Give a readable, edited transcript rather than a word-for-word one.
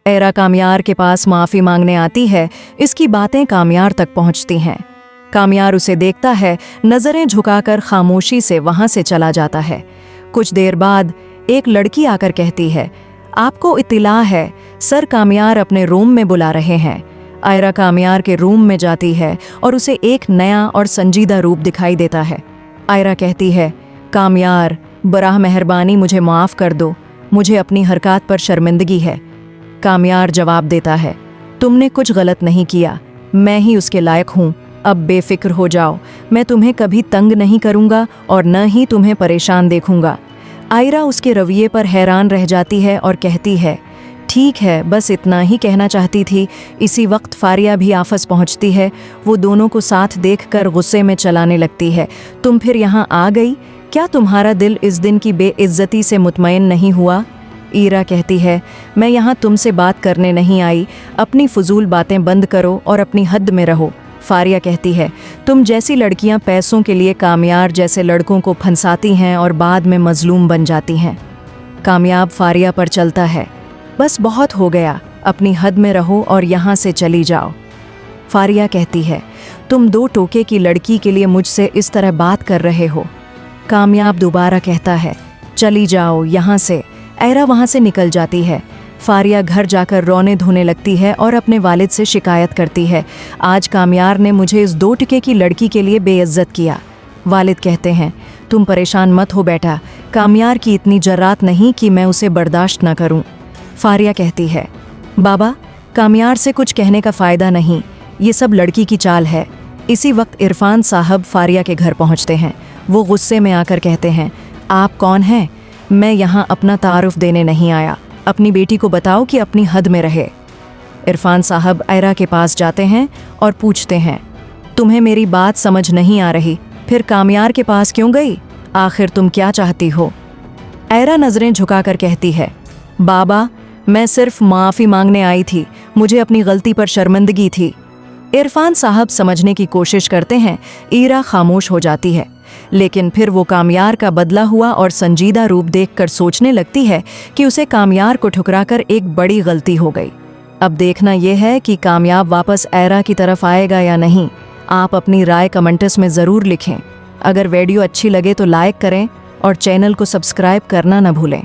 ऐरा कामयार के पास माफ़ी मांगने आती है। इसकी बातें कामयार तक पहुंचती हैं। कामयार उसे देखता है, नज़रें झुकाकर खामोशी से वहां से चला जाता है। कुछ देर बाद एक लड़की आकर कहती है, आपको इत्तिला है, सर कामयार अपने रूम में बुला रहे हैं। ऐरा कामयार के रूम में जाती है और उसे एक नया और संजीदा रूप दिखाई देता है। ऐरा कहती है, कामयार बराह मेहरबानी मुझे माफ़ कर दो, मुझे अपनी हरकत पर शर्मिंदगी है। कामयार जवाब देता है, तुमने कुछ गलत नहीं किया, मैं ही उसके लायक हूँ। अब बेफिक्र हो जाओ, मैं तुम्हें कभी तंग नहीं करूँगा और न ही तुम्हें परेशान देखूँगा। ऐरा उसके रवैये पर हैरान रह जाती है और कहती है, ठीक है, बस इतना ही कहना चाहती थी। इसी वक्त फारिया भी आफस पहुंचती है। वो दोनों को साथ देखकर गुस्से में चलाने लगती है, तुम फिर यहाँ आ गई? क्या तुम्हारा दिल इस दिन की बेइज्जती से मुतमईन नहीं हुआ? ऐरा कहती है, मैं यहाँ तुमसे बात करने नहीं आई, अपनी फजूल बातें बंद करो और अपनी हद में रहो। फारिया कहती है, तुम जैसी लड़कियाँ पैसों के लिए कामयार जैसे लड़कों को फंसाती हैं और बाद में मजलूम बन जाती हैं। कामयाब फारिया पर चलता है, बस बहुत हो गया, अपनी हद में रहो और यहाँ से चली जाओ। फारिया कहती है, तुम 2 टोके की लड़की के लिए मुझसे इस तरह बात कर रहे हो। कामयाब दोबारा कहता है, चली जाओ यहाँ से। ऐरा वहाँ से निकल जाती है। फारिया घर जाकर रोने धोने लगती है और अपने वालिद से शिकायत करती है, आज कामयार ने मुझे इस 2 टके की लड़की के लिए बेइज्जत किया। वालिद कहते हैं, तुम परेशान मत हो बेटा, कामयार की इतनी जर्रात नहीं कि मैं उसे बर्दाश्त न करूं। फारिया कहती है, बाबा कामयार से कुछ कहने का फ़ायदा नहीं, ये सब लड़की की चाल है। इसी वक्त इरफान साहब फारिया के घर पहुंचते हैं। वो गुस्से में आकर कहते हैं, आप कौन हैं? मैं यहाँ अपना तारुफ देने नहीं आया, अपनी बेटी को बताओ कि अपनी हद में रहे। इरफान साहब ऐरा के पास जाते हैं और पूछते हैं, तुम्हें मेरी बात समझ नहीं आ रही, फिर कामयार के पास क्यों गई? आखिर तुम क्या चाहती हो? ऐरा नज़रें झुकाकर कहती है, बाबा मैं सिर्फ माफ़ी मांगने आई थी, मुझे अपनी गलती पर शर्मिंदगी थी। इरफान साहब समझने की कोशिश करते हैं। ऐरा खामोश हो जाती है, लेकिन फिर वो कामयार का बदला हुआ और संजीदा रूप देखकर सोचने लगती है कि उसे कामयार को ठुकराकर एक बड़ी गलती हो गई। अब देखना यह है कि कामयाब वापस ऐरा की तरफ आएगा या नहीं। आप अपनी राय कमेंट्स में ज़रूर लिखें। अगर वीडियो अच्छी लगे तो लाइक करें और चैनल को सब्सक्राइब करना न भूलें।